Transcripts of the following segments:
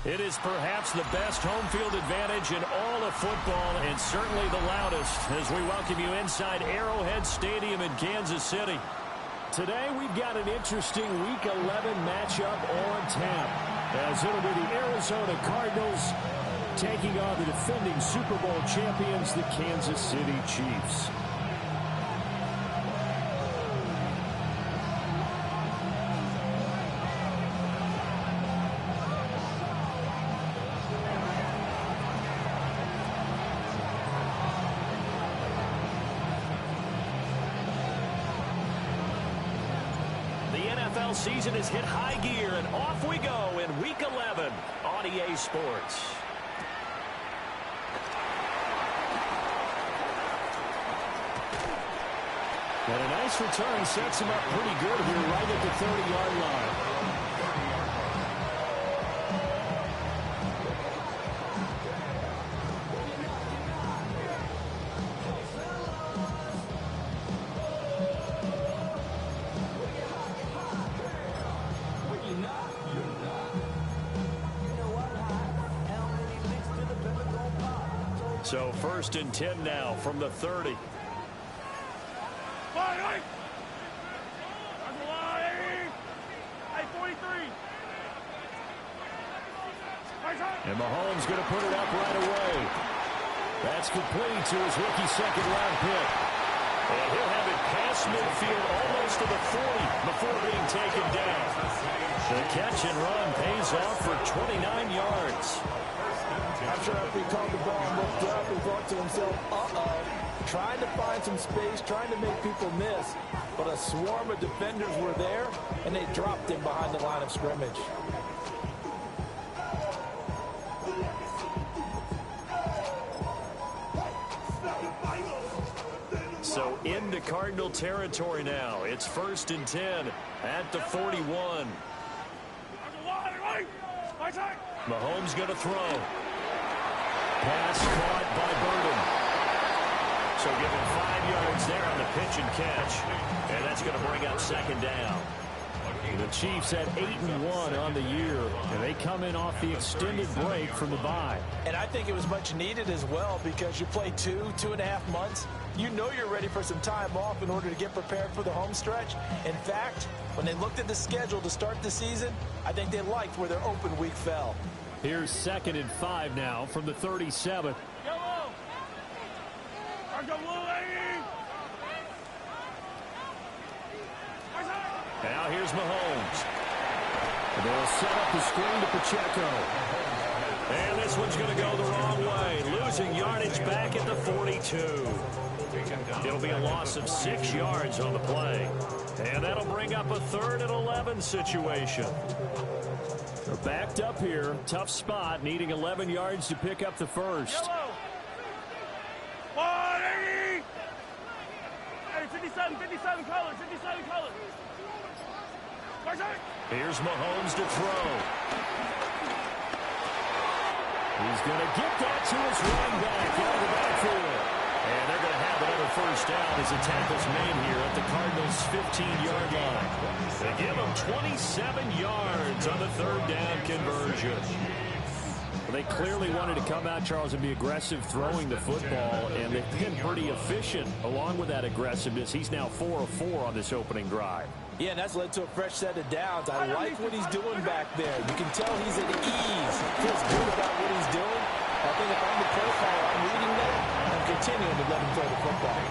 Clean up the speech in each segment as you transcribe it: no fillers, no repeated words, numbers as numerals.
It is perhaps the best home field advantage in all of football, and certainly the loudest, as we welcome you inside Arrowhead Stadium in Kansas City. Today we've got an interesting Week 11 matchup on tap, as it'll be the Arizona Cardinals taking on the defending Super Bowl champions, the Kansas City Chiefs. Season has hit high gear, and off we go in Week 11 on EA Sports. And a nice return sets him up pretty good here right at the 30-yard line. So 1st and 10 now from the 30. And Mahomes going to put it up right away. That's complete to his rookie second-round pick. And he'll have it past midfield almost to the 40 before being taken down. The catch and run pays off for 29 yards. After he caught the ball and looked up, he thought to himself, trying to find some space, trying to make people miss. But a swarm of defenders were there, and they dropped him behind the line of scrimmage. So into Cardinal territory now. It's 1st and 10 at the 41. Mahomes going to throw. Pass caught by Burden. So give him 5 yards there on the pitch and catch. And that's going to bring up 2nd down. The Chiefs at 8-1 on the year, and they come in off the extended break from the bye. And I think it was much needed as well, because you play 2.5 months. You know you're ready for some time off in order to get prepared for the home stretch. In fact, when they looked at the schedule to start the season, I think they liked where their open week fell. Here's 2nd and 5 now from the 37. Now here's Mahomes. They'll set up the screen to Pacheco. And this one's going to go the wrong way. Losing yardage back at the 42. It'll be a loss of 6 yards on the play. And that'll bring up a 3rd and 11 situation. They're backed up here. Tough spot, needing 11 yards to pick up the first. 57 colors, 57 colors. Here's Mahomes to throw. He's going to get that to his running back out of the backfield. And they're going to have another 1st down as the tackle's made here at the Cardinals' 15-yard line. They give them 27 yards on the 3rd down conversion. Well, they clearly wanted to come out, Charles, and be aggressive throwing the football, and they've been pretty efficient along with that aggressiveness. He's now 4 of 4 on this opening drive. Yeah, and that's led to a fresh set of downs. I like what he's doing back there. You can tell he's at ease. Feels good about what he's doing. I think if I'm the play caller, I'm reading that, I'm continuing to let him throw the football.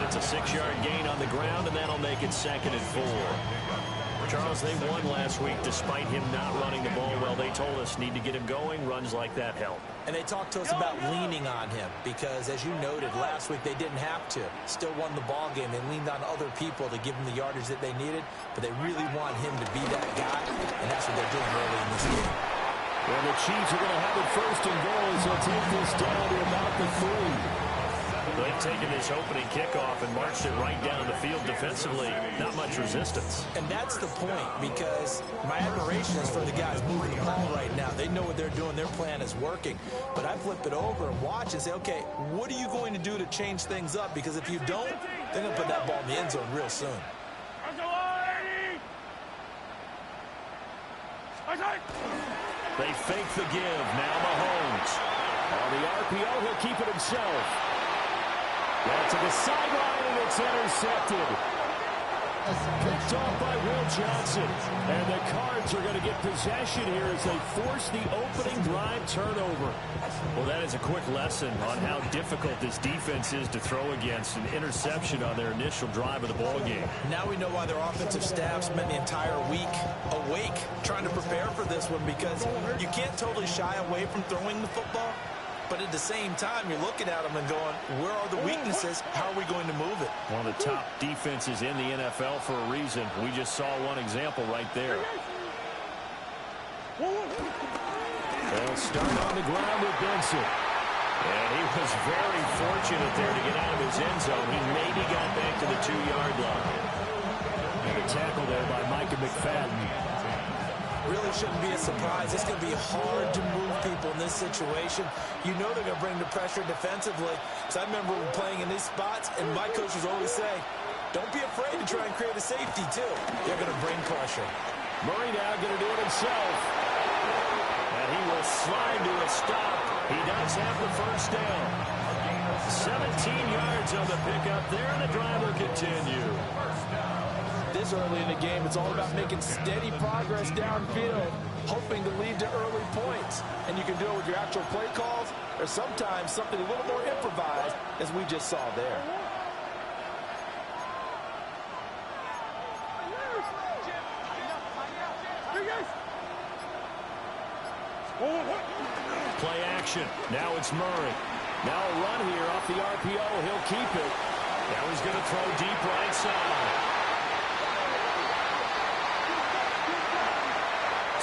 That's a 6-yard gain on the ground, and that'll make it 2nd and 4. Charles, they won last week despite him not running the ball well. They told us need to get him going. Runs like that help. And they talked to us about leaning on him because, as you noted, last week they didn't have to. Still won the ball game. They leaned on other people to give them the yardage that they needed, but they really want him to be that guy, and that's what they're doing early in this game. Well, the Chiefs are going to have it 1st and goal as they'll take this down to about the 3. They've taken this opening kickoff and marched it right down the field defensively. Not much resistance. And that's the point, because my admiration is for the guys moving the ball right now. They know what they're doing. Their plan is working. But I flip it over and watch and say, okay, what are you going to do to change things up? Because if you don't, they're going to put that ball in the end zone real soon. They fake the give. Now Mahomes. On the RPO, he'll keep it himself. Well, to the sideline, and it's intercepted. Picked off by Will Johnson. And the Cards are going to get possession here as they force the opening drive turnover. Well, that is a quick lesson on how difficult this defense is to throw against. An interception on their initial drive of the ball game. Now we know why their offensive staff spent the entire week awake trying to prepare for this one, because you can't totally shy away from throwing the football. But at the same time, you're looking at them and going, where are the weaknesses? How are we going to move it? One of the top defenses in the NFL for a reason. We just saw one example right there. They'll start on the ground with Benson. And he was very fortunate there to get out of his end zone. He maybe got back to the 2-yard line. And a tackle there by Micah McFadden. Really shouldn't be a surprise. It's going to be hard to move people in this situation. You know they're going to bring the pressure defensively. Because I remember playing in these spots, and my coaches always say, don't be afraid to try and create a safety, too. They're going to bring pressure. Murray now going to do it himself. And he will slide to a stop. He does have the first down. 17 yards on the pickup there, and the drive will continue. This early in the game, it's all about making steady progress downfield, hoping to lead to early points. And you can do it with your actual play calls, or sometimes something a little more improvised, as we just saw there. Play action. Now it's Murray. Now a run here off the RPO. He'll keep it. Now he's going to throw deep right side.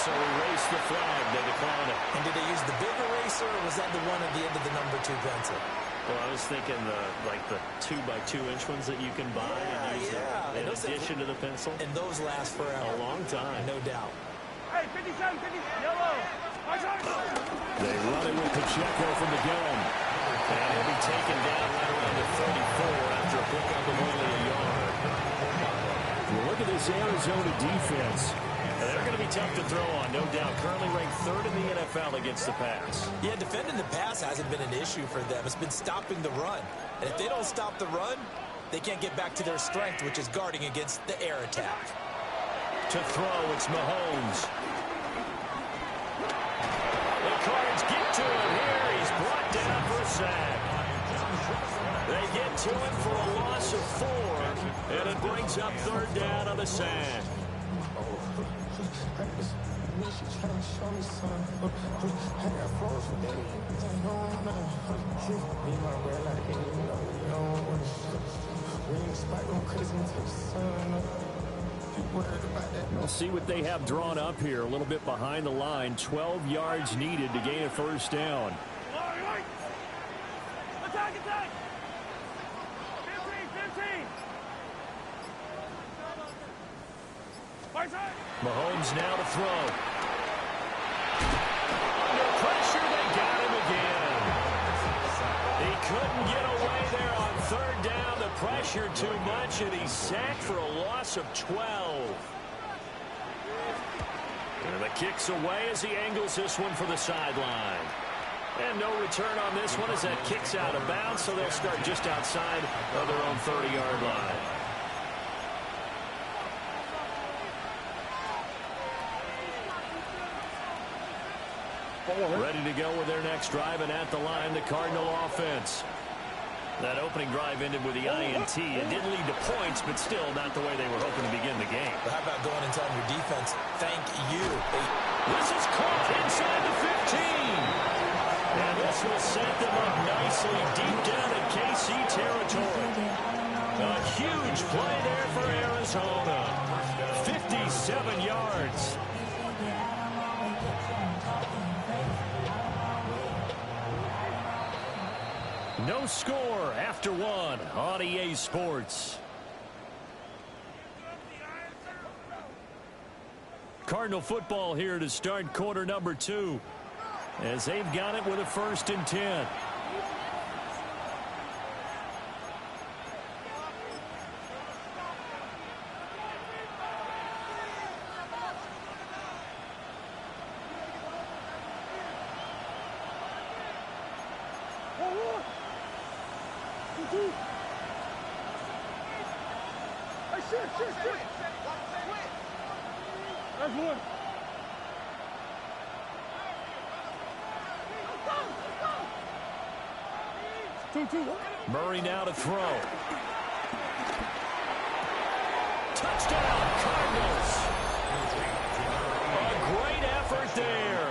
So erase the flag. They decline it. And did they use the big eraser, or was that the one at the end of the number 2 pencil? Well, I was thinking like the 2x2-inch ones that you can buy and use in addition to the pencil. And those last forever. A long time. No doubt. Hey, 57, 50, yellow. They run it with Pacheco from the gun. And he'll be taken down right around the 34 after a pickup of only a yard. Well, look at this Arizona defense. They're going to be tough to throw on, no doubt. Currently ranked 3rd in the NFL against the pass. Yeah, defending the pass hasn't been an issue for them. It's been stopping the run. And if they don't stop the run, they can't get back to their strength, which is guarding against the air attack. To throw, it's Mahomes. The Cards get to him here. He's brought down for a sack. They get to him for a loss of 4, and it brings up 3rd down on the sack. We'll see what they have drawn up here. A little bit behind the line. 12 yards needed to gain a first down. Attack, attack. 15, 15. Mahomes now to throw. Under pressure, they got him again. He couldn't get away there on 3rd down. The pressure too much, and he's sacked for a loss of 12. And the kick's away as he angles this one for the sideline. And no return on this one as that kick's out of bounds, so they'll start just outside of their own 30-yard line. Ready to go with their next drive, and at the line, the Cardinal offense. That opening drive ended with the INT. It did lead to points, but still not the way they were hoping to begin the game. But how about going and telling your defense, thank you. This is caught inside the 15. And this will set them up nicely deep down in KC territory. A huge play there for Arizona. 57 yards. No score after 1 on EA Sports. Cardinal football here to start quarter number 2 as they've got it with a 1st and 10. Hey, shit. That's one. Two. Murray now to throw. Touchdown, Cardinals. A great effort there.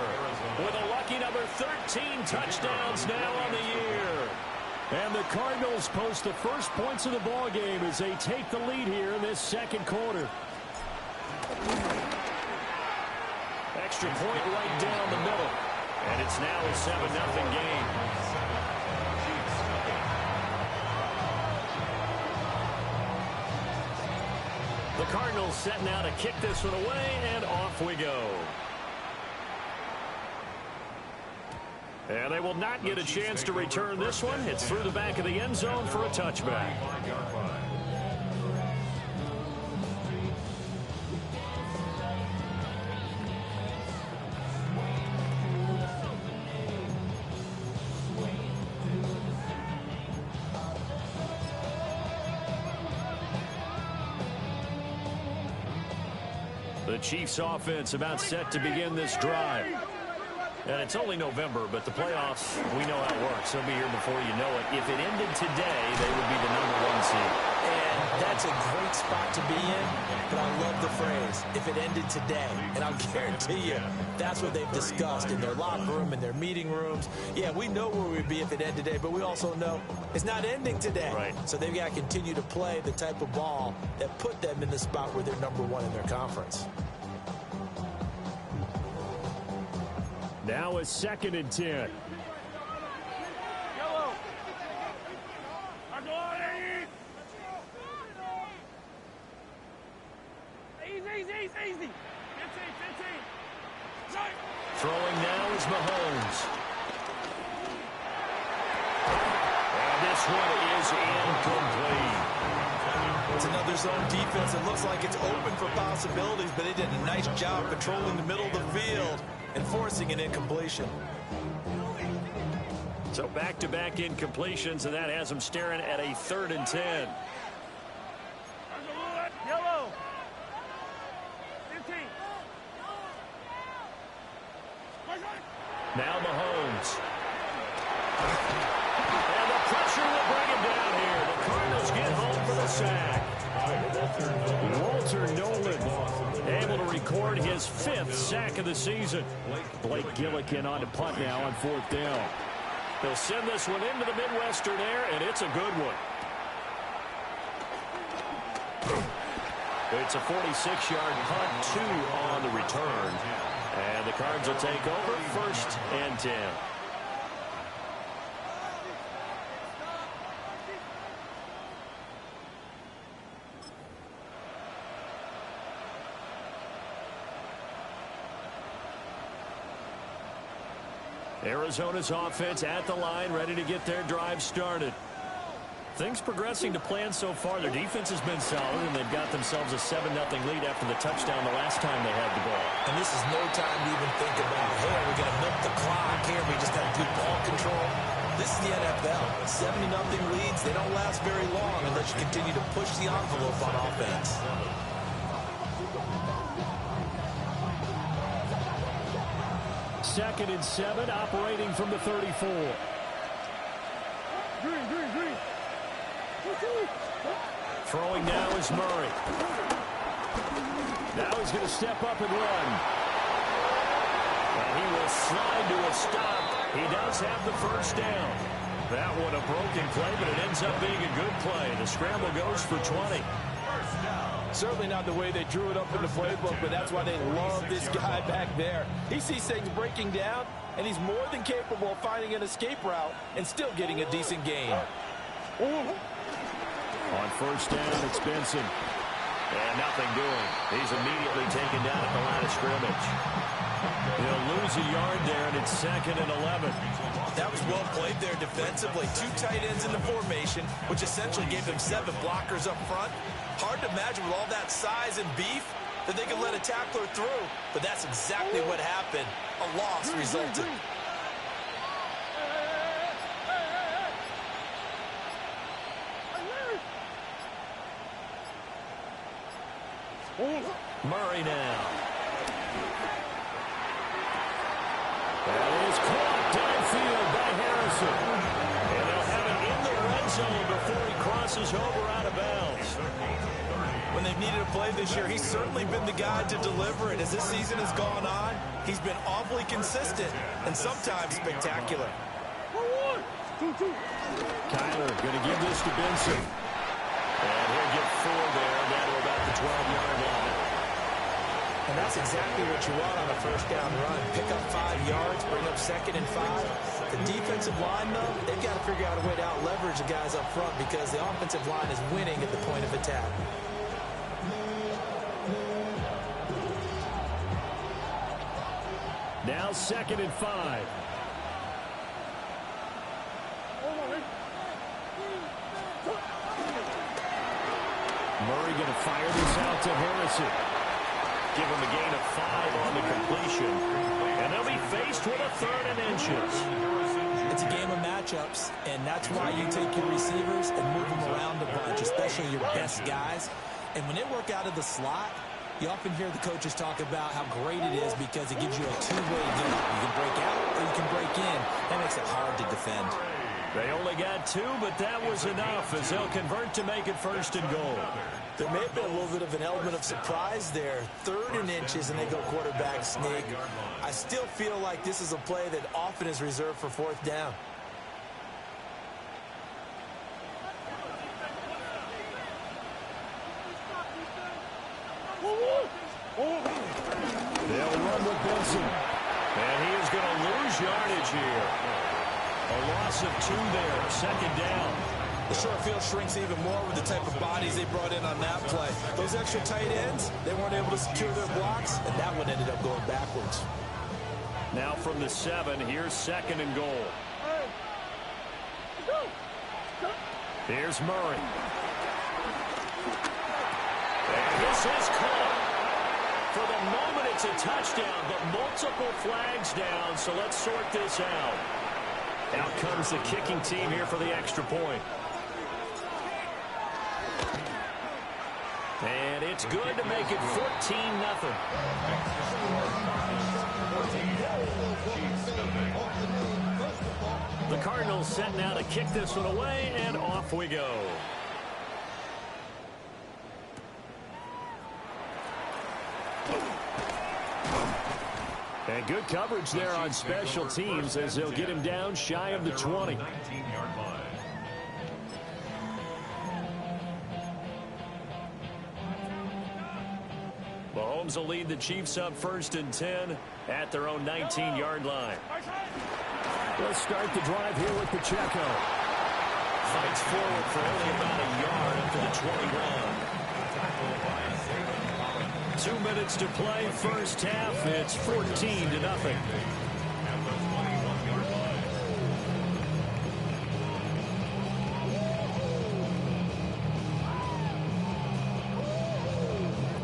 With a lucky number 13 touchdowns now on the year. And the Cardinals post the first points of the ball game as they take the lead here in this second quarter. Extra point right down the middle. And it's now a 7-0 game. The Cardinals setting out to kick this one away, and off we go. And they will not get a chance to return this one. It's through the back of the end zone for a touchback. The Chiefs offense about set to begin this drive. And it's only November, but the playoffs, we know how it works. They'll be here before you know it. If it ended today, they would be the #1 seed. And that's a great spot to be in, but I love the phrase, if it ended today. And I'll guarantee you, that's what they've discussed in their locker room, in their meeting rooms. Yeah, we know where we'd be if it ended today, but we also know it's not ending today. Right. So they've got to continue to play the type of ball that put them in the spot where they're #1 in their conference. Now a 2nd and 10. Yellow. I'm going. Easy. 15. Right. Throwing now is Mahomes. And this one is incomplete. It's another zone defense. It looks like it's open for possibilities, but they did a nice job controlling the middle of the field and forcing an incompletion. So back-to-back incompletions, and that has them staring at a 3rd and 10. Yellow. 15. Now Mahomes. And the pressure will bring him down here. The Cardinals get home for the sack. Walter Nolan able to record his 5th sack of the season. Blake Gillikin on to punt now on 4th down. They'll send this one into the Midwestern air, and it's a good one. It's a 46-yard punt, 2 on the return. And the Cards will take over 1st and 10. Arizona's offense at the line, ready to get their drive started. Things progressing to plan so far. Their defense has been solid, and they've got themselves a 7-0 lead after the touchdown the last time they had the ball. And this is no time to even think about, hey, are we going to milk the clock here? We just have good ball control. This is the NFL. 70-0 leads. They don't last very long unless you continue to push the envelope on offense. Second and 7, operating from the 34. Green. Throwing now is Murray. Now he's going to step up and run. And he will slide to a stop. He does have the 1st down. That one a broken play, but it ends up being a good play. The scramble goes for 20. Certainly not the way they drew it up in the playbook, but that's why they love this guy back there. He sees things breaking down, and he's more than capable of finding an escape route and still getting a decent gain. On 1st down, it's Benson. And nothing doing. He's immediately taken down at the line of scrimmage. He'll lose a yard there, and it's 2nd and 11. That was well played there defensively. 2 tight ends in the formation, which essentially gave them 7 blockers up front. Hard to imagine with all that size and beef that they could let a tackler through. But that's exactly what happened. A loss resulted. Murray now. That is caught downfield by Harrison. And they'll have it in the red zone before he crosses over out of bounds. When they've needed a play this year, he's certainly been the guy to deliver it. As this season has gone on, he's been awfully consistent and sometimes spectacular. Kyler going to give this to Benson. And he'll get 4 there, down to about the 12-yard line. And that's exactly what you want on a first down run. Pick up 5 yards, bring up 2nd and 5. The defensive line, though, they've got to figure out a way to out-leverage the guys up front because the offensive line is winning at the point of attack. Now 2nd and 5. Murray going to fire this out to Harrison. Give him a gain of 5 on the completion. And they'll be faced with a 3rd and inches. It's a game of matchups, and that's why you take your receivers and move them around a bunch, especially your best guys. And when they work out of the slot, you often hear the coaches talk about how great it is because it gives you a two-way game. You can break out or you can break in. That makes it hard to defend. They only got 2, but that was enough as they'll convert to make it 1st and goal. There may have been a little bit of an element of surprise there. 3rd and inches, and they go quarterback sneak. I still feel like this is a play that often is reserved for 4th down. They'll run with Benson. And he is going to lose yardage here. A loss of 2 there, 2nd down. The short field shrinks even more with the type of bodies they brought in on that play. Those extra tight ends, they weren't able to secure their blocks, and that one ended up going backwards. Now from the 7, here's 2nd and goal. Here's Murray. And this is caught. For the moment, it's a touchdown, but multiple flags down, so let's sort this out. Out comes the kicking team here for the extra point. And it's good to make it 14-0. The Cardinals set now to kick this one away, and off we go. And good coverage there on special teams as they'll get him down shy of the 20. Mahomes will lead the Chiefs up 1st and 10 at their own 19-yard line. Let's start the drive here with Pacheco. Fights forward for only about a yard up to the 21. 2 minutes to play, first half. It's 14-0.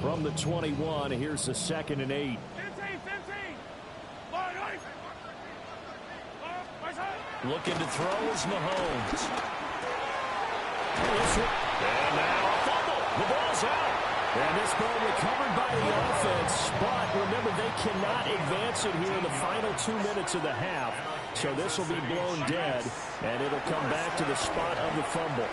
From the 21, here's the 2nd and 8. 15. Looking to throw is Mahomes. And now a fumble. The ball's out. And this ball recovered by the offense, but remember, they cannot advance it here in the final 2 minutes of the half. So this will be blown dead, and it'll come back to the spot of the fumble.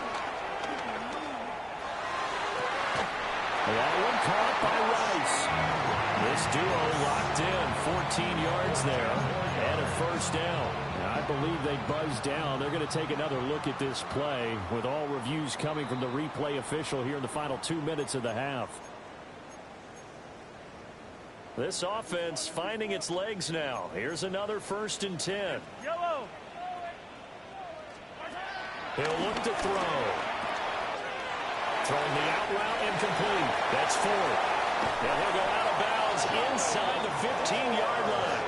That one caught by Rice. This duo locked in, 14 yards there, and a 1st down. I believe they buzzed down. They're going to take another look at this play with all reviews coming from the replay official here in the final 2 minutes of the half. This offense finding its legs now. Here's another 1st and 10. Yellow. He'll look to throw. Throwing the out route incomplete. That's 4. And he'll go out of bounds inside the 15-yard line.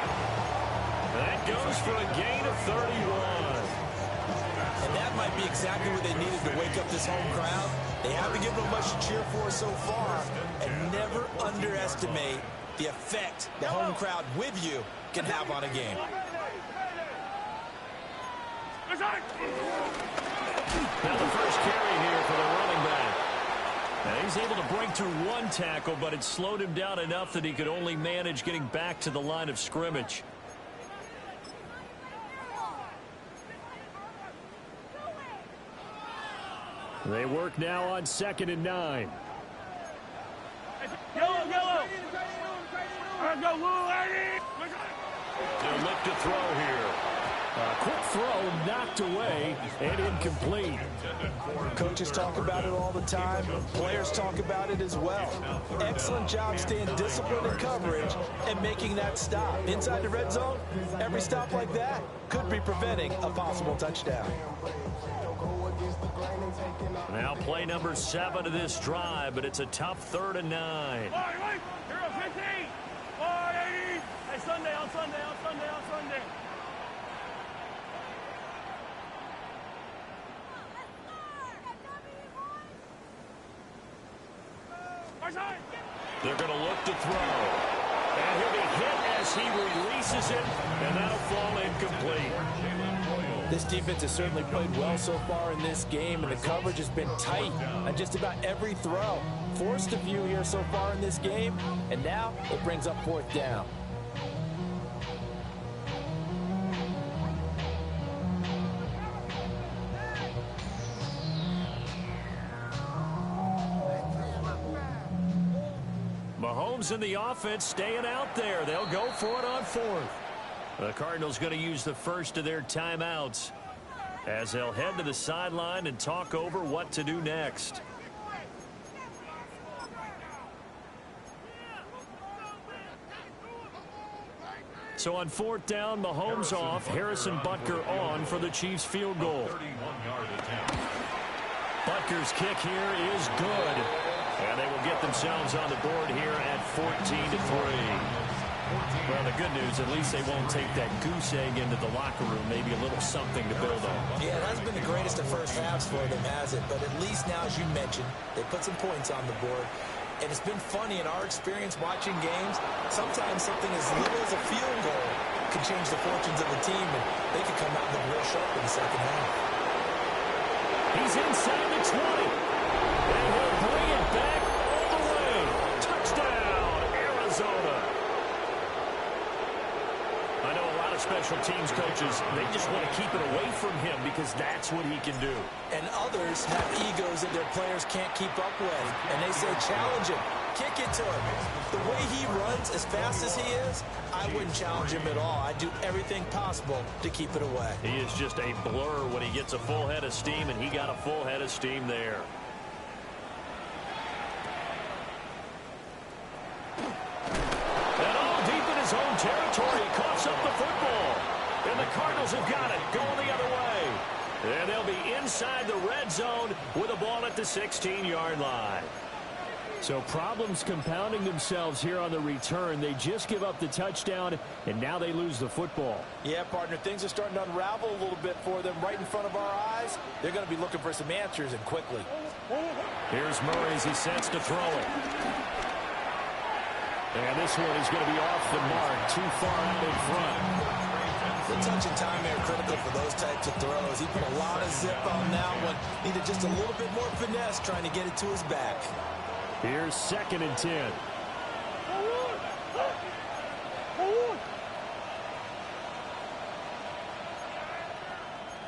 That goes for a gain of 31. And that might be exactly what they needed to wake up this home crowd. They haven't given them much to cheer for so far. And never underestimate the effect the home crowd with you can have on a game. Now the first carry here for the running back. And he's able to break through one tackle, but it slowed him down enough that he could only manage getting back to the line of scrimmage. They work now on 2nd and 9. Yellow, yellow. Let's go, Will, Eddie. They'll look to throw here. A quick throw knocked away and incomplete. Coaches talk about it all the time. Players talk about it as well. Excellent job staying disciplined in coverage and making that stop. Inside the red zone, every stop like that could be preventing a possible touchdown. Now play number 7 of this drive, but it's a tough 3rd and 9. All right, you're up 15. All right, 80. Hey, Sunday, on Sunday, on Sunday, on Sunday. They're going to look to throw. And he'll be hit as he releases it, and that'll fall incomplete. This defense has certainly played well so far in this game, and the coverage has been tight on just about every throw. Forced a few here so far in this game, and now it brings up 4th down. Mahomes and the offense staying out there. They'll go for it on 4th. The Cardinals going to use the first of their timeouts as they'll head to the sideline and talk over what to do next. So on 4th down, Mahomes off, Harrison Butker on for the Chiefs field goal. Butker's kick here is good. And they will get themselves on the board here at 14-3. Well, the good news, at least they won't take that goose egg into the locker room. Maybe a little something to build on. Yeah, that's been the greatest of first halves for them, has it? But at least now, as you mentioned, they put some points on the board. And it's been funny in our experience watching games. Sometimes something as little as a field goal can change the fortunes of the team, and they could come out looking real sharp in the second half. He's inside the 20. And he'll bring it back all the way. Touchdown, Arizona. I know a lot of special teams coaches, they just want to keep it away from him because that's what he can do. And others have egos that their players can't keep up with. And they say, challenge him. Kick it to him. The way he runs, as fast as he is, I wouldn't challenge him at all. I'd do everything possible to keep it away. He is just a blur when he gets a full head of steam, and he got a full head of steam there. And all deep in his own territory, he coughs up the football. And the Cardinals have got it, going the other way. And they'll be inside the red zone with a ball at the 16-yard line. So problems compounding themselves here on the return. They just give up the touchdown, and now they lose the football. Yeah, partner, things are starting to unravel a little bit for them right in front of our eyes. They're going to be looking for some answers, and quickly. Here's Murray as he sets to throw it. And this one is going to be off the mark, too far out in front. The touch and time are critical for those types of throws. He put a lot of zip on that one. Needed just a little bit more finesse trying to get it to his back. Here's 2nd and 10.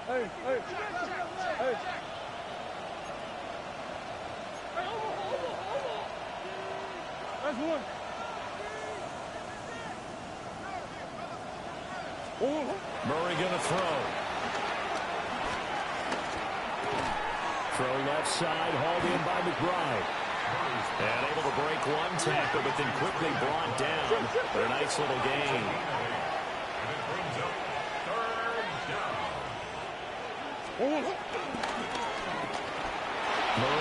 Hey, hey, hey. That's one. Murray going to throw. Throw left side, hauled in by McBride. And able to break one tackle, but then quickly brought down for a nice little gain. Murray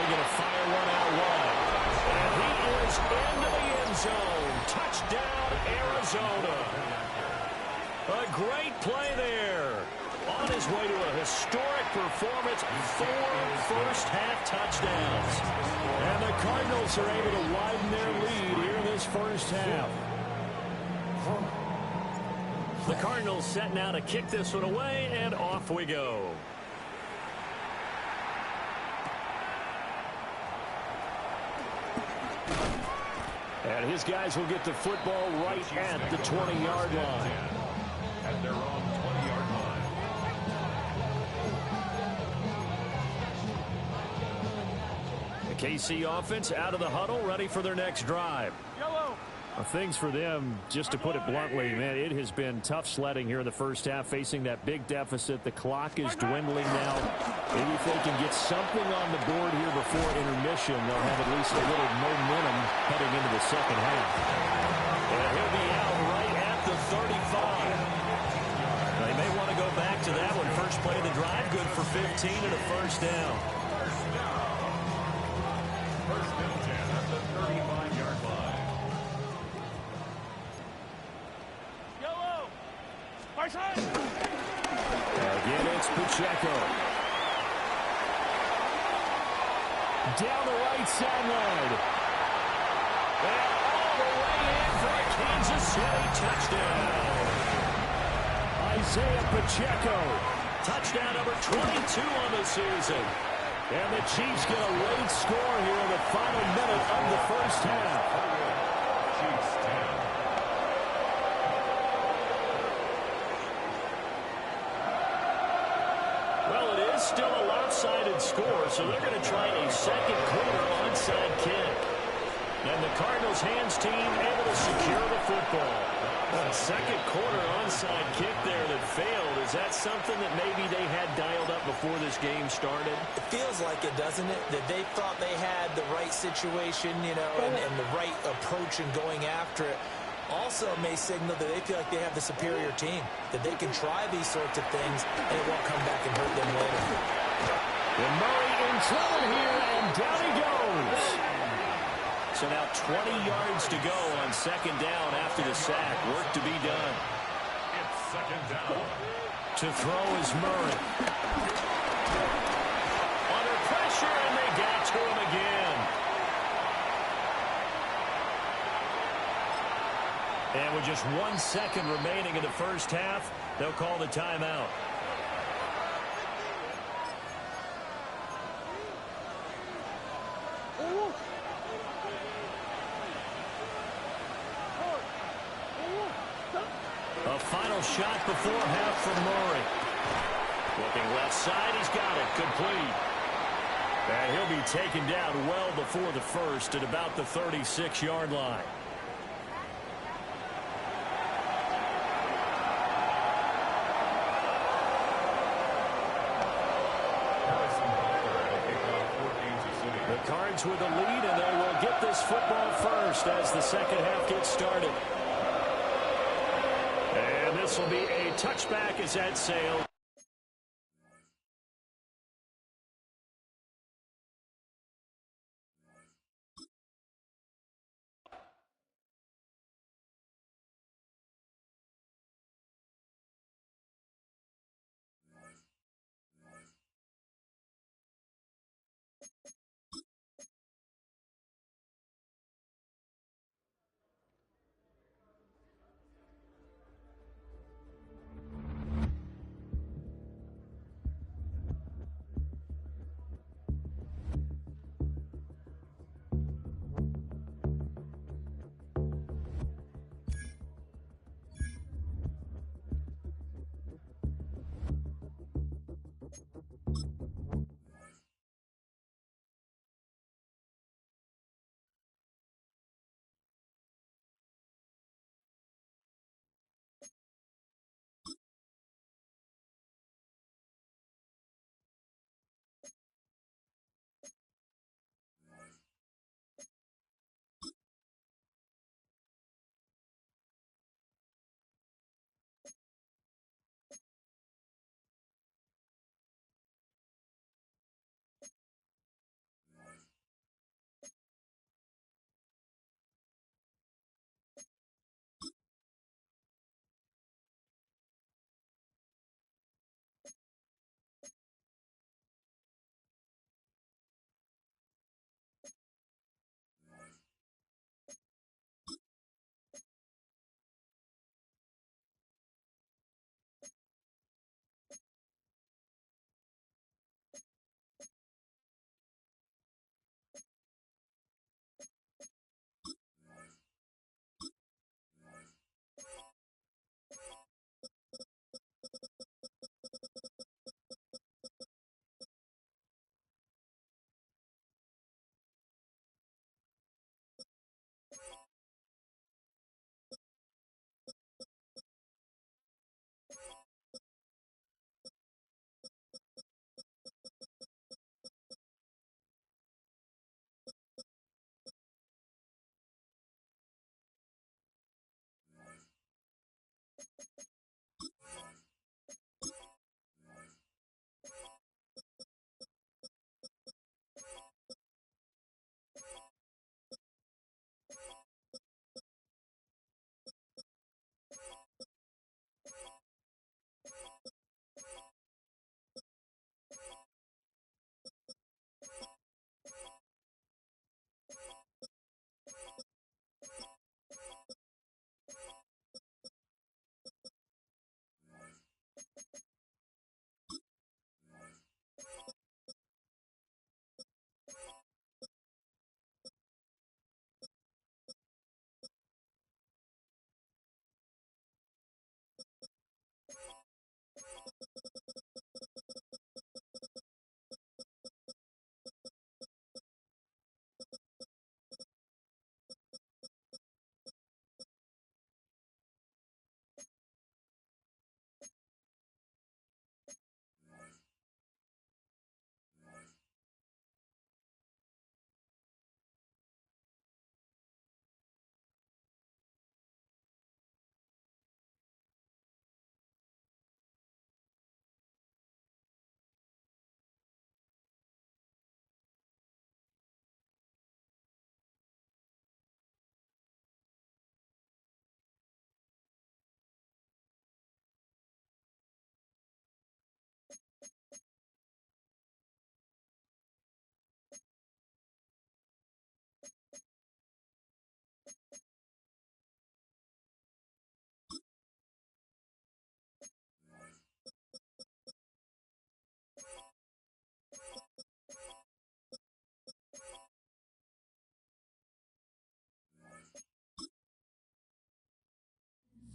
going to fire one out wide. And he is into the end zone. Touchdown, Arizona. A great play there. On his way to a historic performance, 4 first-half touchdowns. And the Cardinals are able to widen their lead here in this first half. The Cardinals set now to kick this one away, and off we go. And his guys will get the football right at the 20-yard line. At their own 20-yard line. The KC offense out of the huddle, ready for their next drive. Things for them, just to put it bluntly, man, it has been tough sledding here in the first half, facing that big deficit. The clock is dwindling now. Maybe if they can get something on the board here before intermission, they'll have at least a little momentum heading into the second half. And he'll be out right at the 35. They may want to go back to that one. First play of the drive, good for 15 and a first down. First and 10 at the 35-yard line. Again, it's Pacheco. Down the right sideline. And all the way in for a Kansas City touchdown. Isaiah Pacheco. Touchdown number 22 on the season. And the Chiefs get a late score here in the final minute of the first half. Chiefs 10. Still a lopsided score, so they're going to try a second quarter onside kick. And the Cardinals hands team able to secure the football. A second quarter onside kick there that failed. Is that something that maybe they had dialed up before this game started? It feels like it, doesn't it? That they thought they had the right situation, you know, and the right approach in going after it. Also may signal that they feel like they have the superior team, that they can try these sorts of things and it won't come back and hurt them later. And Murray in trouble here, and down he goes. So now 20 yards to go on second down after the sack. Work to be done. It's second down. To throw is Murray. Under pressure, and they got to him again. And with just 1 second remaining in the first half, they'll call the timeout. A final shot before half from Murray. Looking left side, he's got it. Complete. And he'll be taken down well before the first at about the 36-yard line. The Cards with the lead, and they will get this football first as the second half gets started. And this will be a touchback as that sails.